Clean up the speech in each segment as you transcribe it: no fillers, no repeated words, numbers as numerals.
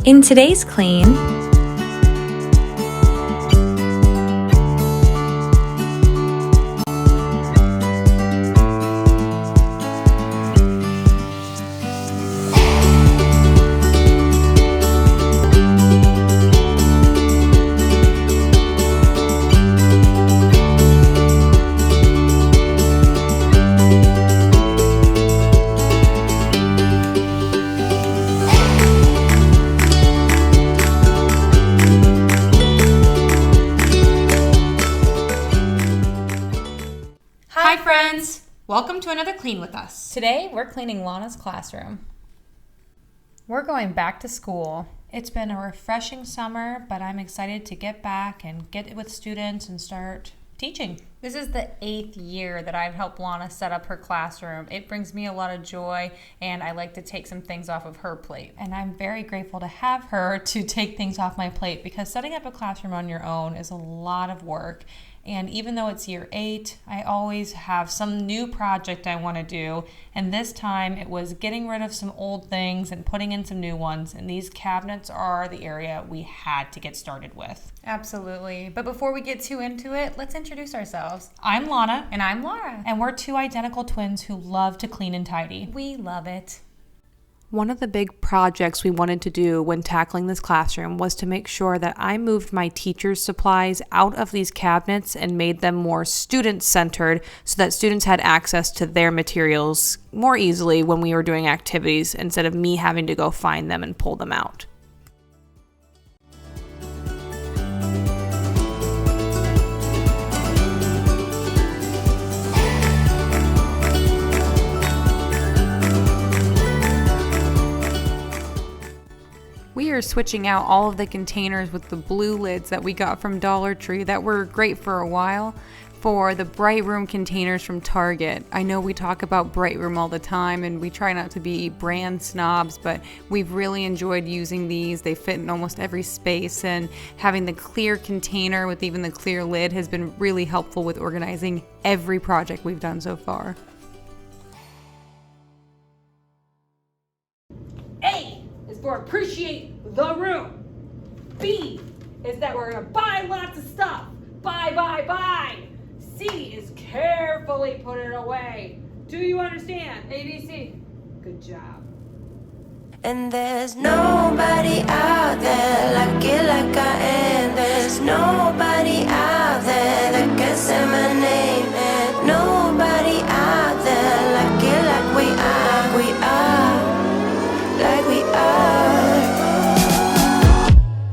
In today's clean, Hi friends! Welcome to another Clean with us. Today we're cleaning Lana's classroom. We're going back to school. It's been a refreshing summer, but I'm excited to get back and get with students and start teaching. This is the 8th year that I've helped Lana set up her classroom. It brings me a lot of joy, and I like to take some things off of her plate. And I'm very grateful to have her to take things off my plate because setting up a classroom on your own is a lot of work. And even though it's year 8, I always have some new project I want to do. And this time it was getting rid of some old things and putting in some new ones. And these cabinets are the area we had to get started with. Absolutely. But before we get too into it, let's introduce ourselves. I'm Lana. And I'm Lara. And we're two identical twins who love to clean and tidy. We love it. One of the big projects we wanted to do when tackling this classroom was to make sure that I moved my teachers' supplies out of these cabinets and made them more student-centered so that students had access to their materials more easily when we were doing activities instead of me having to go find them and pull them out. We are switching out all of the containers with the blue lids that we got from Dollar Tree that were great for a while for the Bright Room containers from Target. I know we talk about Bright Room all the time and we try not to be brand snobs, but we've really enjoyed using these. They fit in almost every space, and having the clear container with even the clear lid has been really helpful with organizing every project we've done so far. A is for appreciate the room. B is that we're gonna buy lots of stuff. Buy. C is carefully put it away. Do you understand? A, B, C. Good job. And there's nobody out there like I am. There's nobody out there that can say my name. And nobody out there like we are. We are like we are.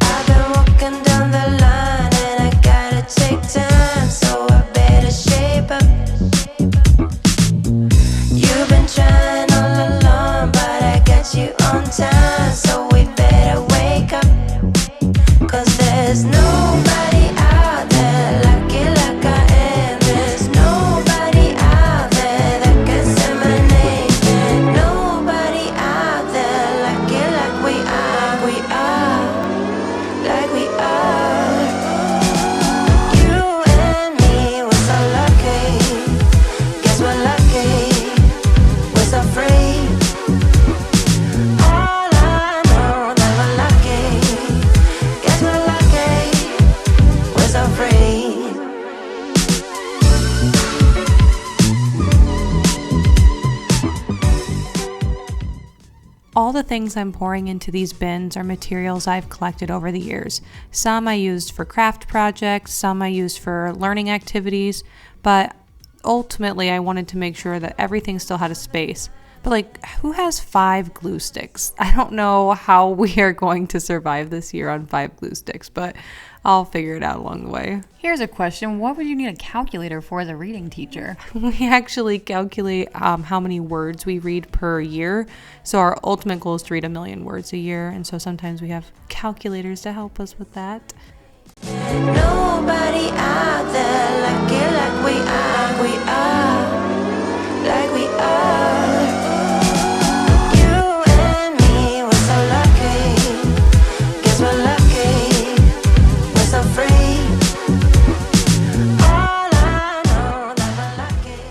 I've been walking down the line and I gotta take time, so I better shape up. You've been trying all along, but I got you on time, so we better wake up. 'Cause there's nobody out there like I am. There's nobody out there that can say my name. And nobody out there like we are. We are like we are. You and me, we're so lucky. Guess we're lucky. We're so free. All I know that we're lucky. Guess we're lucky. We're so free. All the things I'm pouring into these bins are materials I've collected over the years. Some I used for craft projects, some I used for learning activities, but ultimately I wanted to make sure that everything still had a space. But who has 5 glue sticks? I don't know how we are going to survive this year on 5 glue sticks, but I'll figure it out along the way. Here's a question. What would you need a calculator for as a reading teacher? We actually calculate how many words we read per year. So our ultimate goal is to read 1 million words a year. And so sometimes we have calculators to help us with that. Nobody out there like we are. We are like we are. You and me, we're so lucky. Guess we're lucky. We're so free. All I know that we're lucky.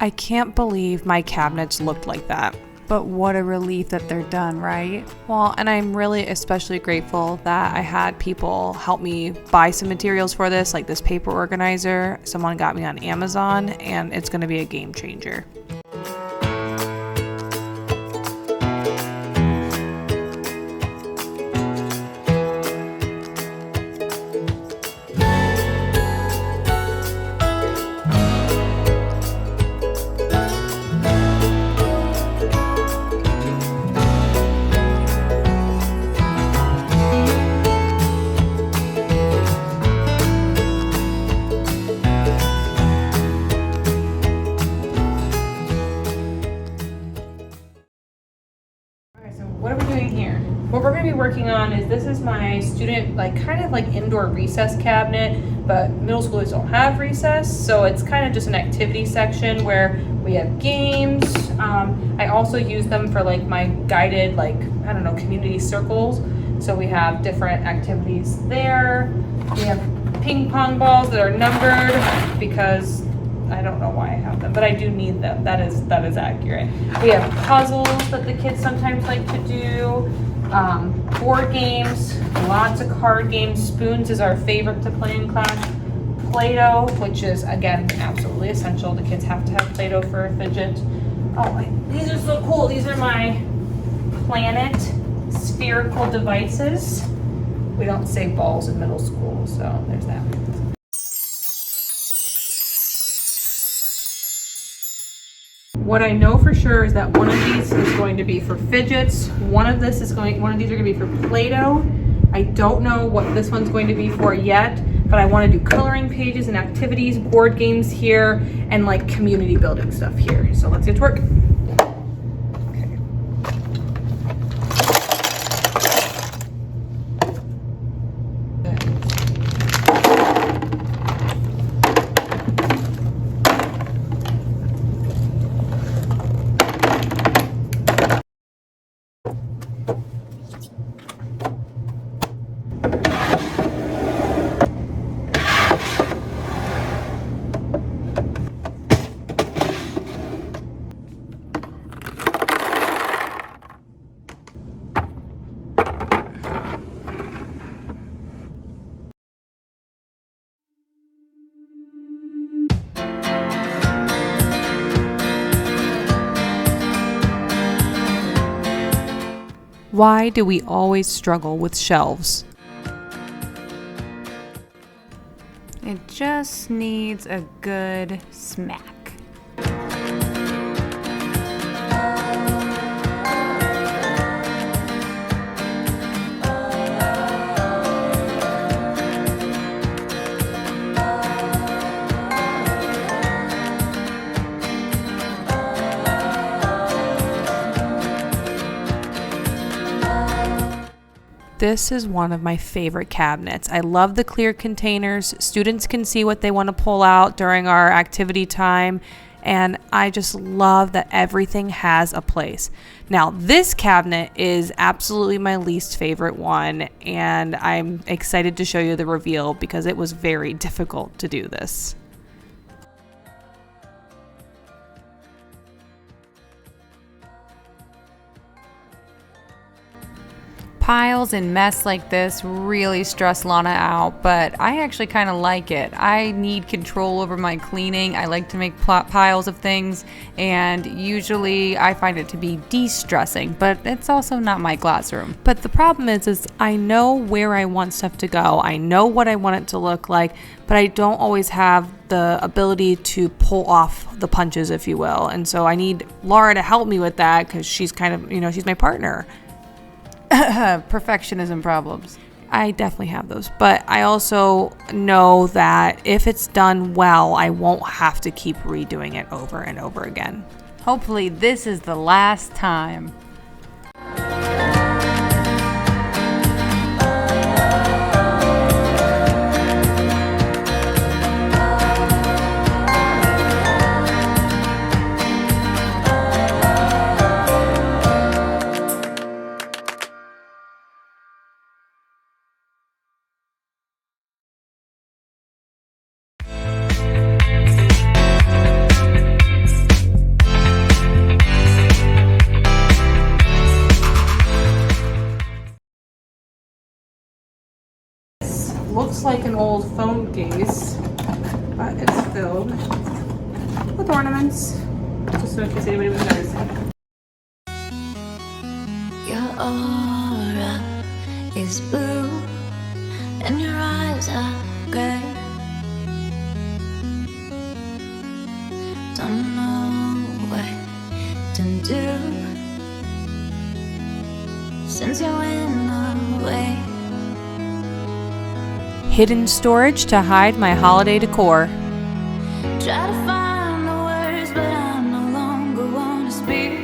I can't believe my cabinets looked like that. But what a relief that they're done, right? Well, and I'm really especially grateful that I had people help me buy some materials for this, like this paper organizer. Someone got me on Amazon, and it's going to be a game changer. What are we doing here? What we're going to be working on is, this is my student, kind of like indoor recess cabinet, but middle schoolers don't have recess, so it's kind of just an activity section where we have games. I also use them for my guided, community circles. So we have different activities there. We have ping pong balls that are numbered because I don't know why I have them, but I do need them. That is accurate. We have puzzles that the kids sometimes like to do, board games, lots of card games. Spoons is our favorite to play in class. Play-Doh, which is, again, absolutely essential. The kids have to have Play-Doh for a fidget. These are so cool. These are my planet spherical devices. We don't say balls in middle school, so there's that. What I know for sure is that one of these is going to be for fidgets. One of these are going to be for Play-Doh. I don't know what this one's going to be for yet, but I want to do coloring pages and activities, board games here, and community building stuff here. So let's get to work. Why do we always struggle with shelves? It just needs a good smack. This is one of my favorite cabinets. I love the clear containers. Students can see what they want to pull out during our activity time, and I just love that everything has a place. Now, this cabinet is absolutely my least favorite one, and I'm excited to show you the reveal because it was very difficult to do this. Piles and mess like this really stress Lana out, but I actually kind of like it. I need control over my cleaning. I like to make piles of things, and usually I find it to be de-stressing, but it's also not my classroom. But the problem is I know where I want stuff to go. I know what I want it to look like, but I don't always have the ability to pull off the punches, if you will. And so I need Lara to help me with that because she's kind of, she's my partner. Perfectionism problems. I definitely have those, but I also know that if it's done well, I won't have to keep redoing it over and over again. Hopefully this is the last time. looks like an old phone case, but it's filled with ornaments, just so in case anybody was noticing. Your aura is blue and your eyes are gray. Don't know what to do since you went away. Hidden storage to hide my holiday decor. Try to find the words, but I no longer want to speak.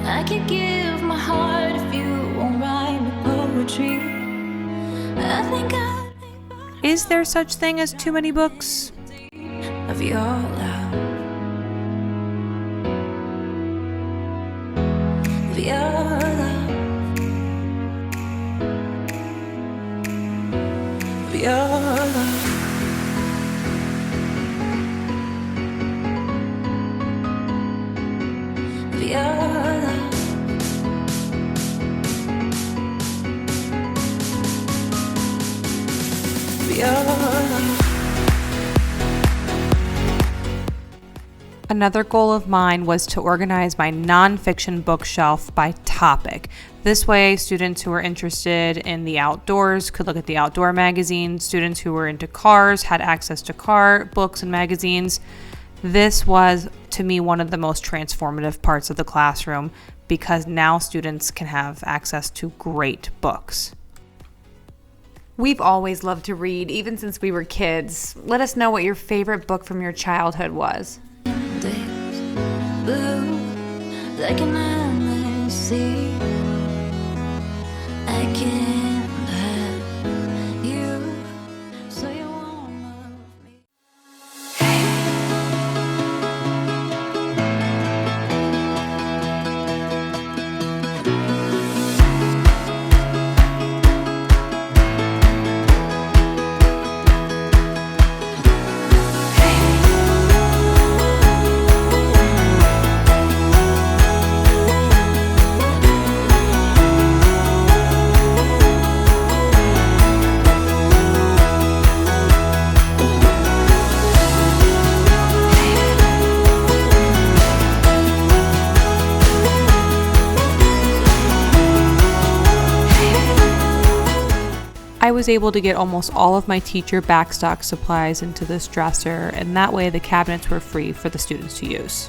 I could give my heart if you won't write me poetry. I think Is there such thing as too many books? of your love, of your love, of your love. Of your love. Of your love. Another goal of mine was to organize my nonfiction bookshelf by topic. This way, students who were interested in the outdoors could look at the outdoor magazine. Students who were into cars had access to car books and magazines. This was, to me, one of the most transformative parts of the classroom because now students can have access to great books. We've always loved to read, even since we were kids. Let us know what your favorite book from your childhood was. Days blue like an endless sea. I can't have you, so you won't love me. I was able to get almost all of my teacher backstock supplies into this dresser, and that way the cabinets were free for the students to use.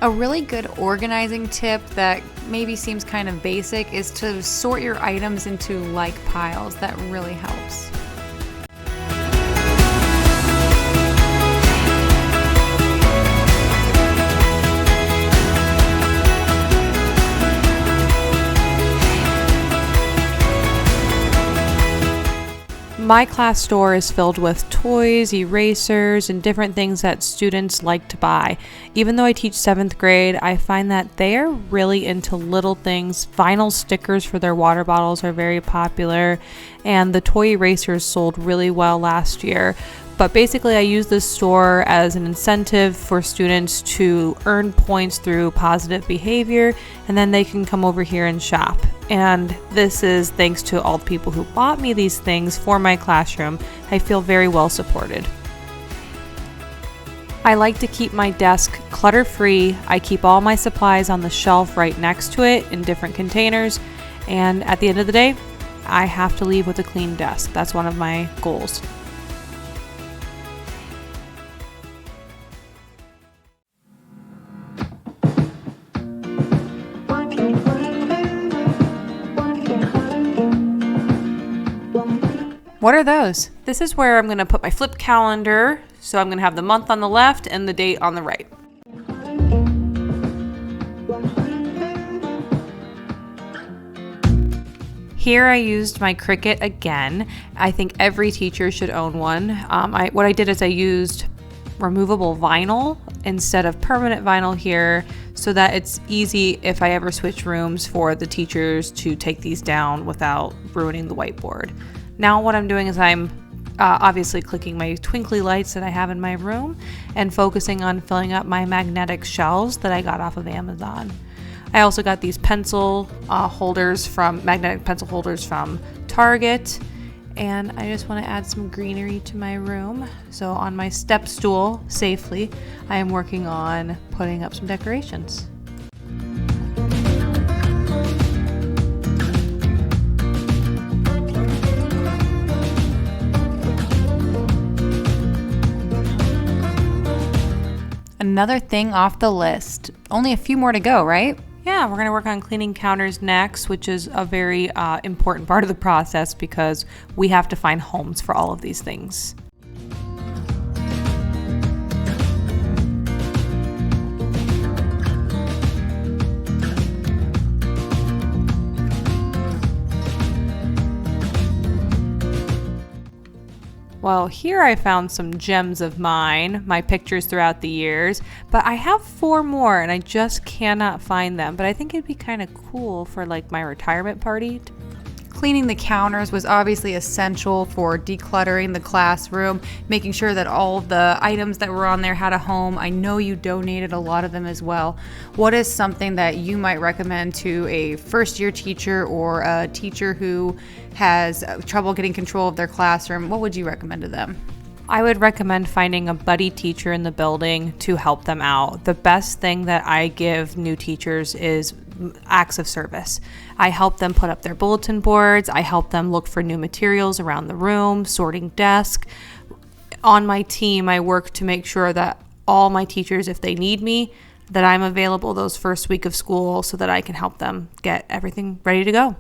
A really good organizing tip that maybe seems kind of basic is to sort your items into like piles. That really helps. My class store is filled with toys, erasers, and different things that students like to buy. Even though I teach 7th grade, I find that they are really into little things. Vinyl stickers for their water bottles are very popular, and the toy erasers sold really well last year. But basically, I use this store as an incentive for students to earn points through positive behavior, and then they can come over here and shop. And this is thanks to all the people who bought me these things for my classroom. I feel very well supported. I like to keep my desk clutter-free. I keep all my supplies on the shelf right next to it in different containers. And at the end of the day, I have to leave with a clean desk. That's one of my goals. What are those? This is where I'm going to put my flip calendar. So I'm going to have the month on the left and the date on the right. Here I used my Cricut again. I think every teacher should own one. What I did is I used removable vinyl instead of permanent vinyl here so that it's easy if I ever switch rooms for the teachers to take these down without ruining the whiteboard. Now what I'm doing is I'm obviously clicking my twinkly lights that I have in my room and focusing on filling up my magnetic shelves that I got off of Amazon. I also got these pencil holders from magnetic pencil holders from Target. And I just want to add some greenery to my room. So on my step stool, safely, I am working on putting up some decorations. Another thing off the list. Only a few more to go, right? Yeah, we're going to work on cleaning counters next, which is a very important part of the process because we have to find homes for all of these things. Well, here I found some gems of mine, my pictures throughout the years, but I have 4 more and I just cannot find them. But I think it'd be kind of cool for like my retirement party. Cleaning the counters was obviously essential for decluttering the classroom, making sure that all of the items that were on there had a home. I know you donated a lot of them as well. What is something that you might recommend to a first-year teacher or a teacher who has trouble getting control of their classroom? What would you recommend to them? I would recommend finding a buddy teacher in the building to help them out. The best thing that I give new teachers is acts of service. I help them put up their bulletin boards. I help them look for new materials around the room, sorting desk. On my team, I work to make sure that all my teachers, if they need me, that I'm available those first week of school so that I can help them get everything ready to go.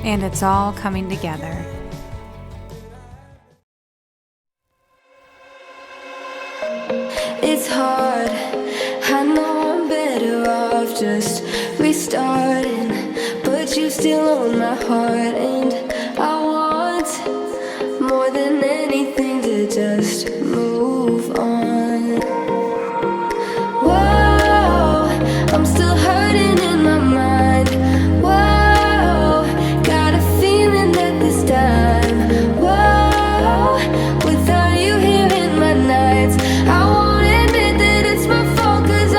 And it's all coming together. It's hard, I know I'm better off just restarting, but you still own my heart, and I want more than anything to just move on. Whoa, I'm still hurting in my mind. Whoa, got a feeling that this time, whoa, without you here in my nights, I won't admit that it's my fault, 'cause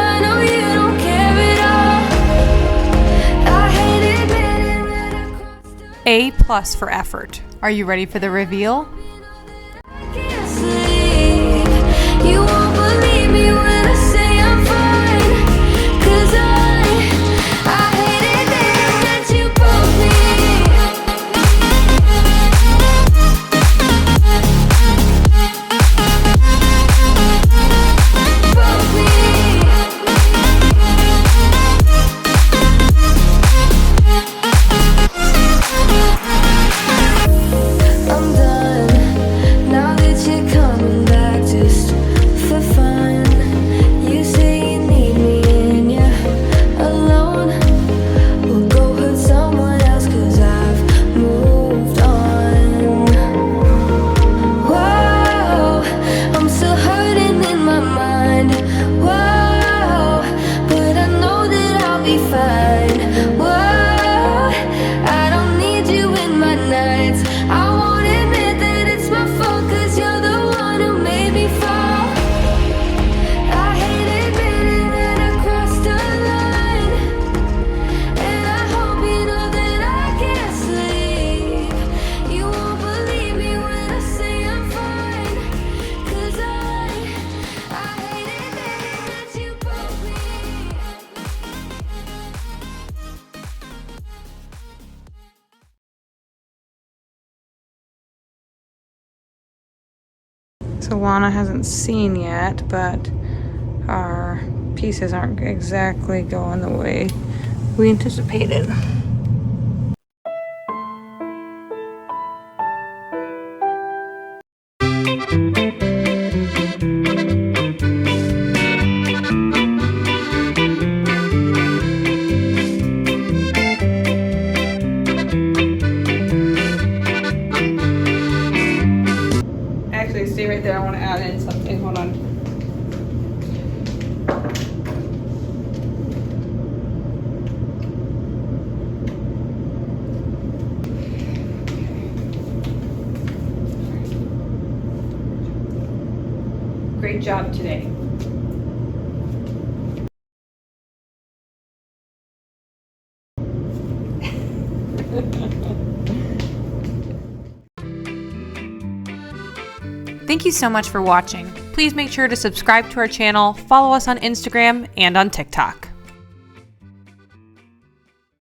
A+ for effort. Are you ready for the reveal? Can't sleep. You won't believe me when I say I'm fine. 'Cause I hated that you broke me. Broke me. I'm done. Now that you're coming back just for fun. You say you need me and you're alone. Well, go hurt someone else 'cause I've moved on. Whoa, I'm still hurting in my mind. Whoa, but I know that I'll be fine. Whoa, I don't need you in my nights. I won't admit that it's my fault 'cause you're the one who made me fall. I hate admitting that I crossed the line, and I hope you know that I can't sleep. You won't believe me when I say I'm fine, 'cause I hate admitting that you broke me. So Lana hasn't seen yet, but our pieces aren't exactly going the way we anticipated. Actually, stay right there. I want to add in something. Hold on. Great job today. Thank you so much for watching. Please make sure to subscribe to our channel, follow us on Instagram and on TikTok.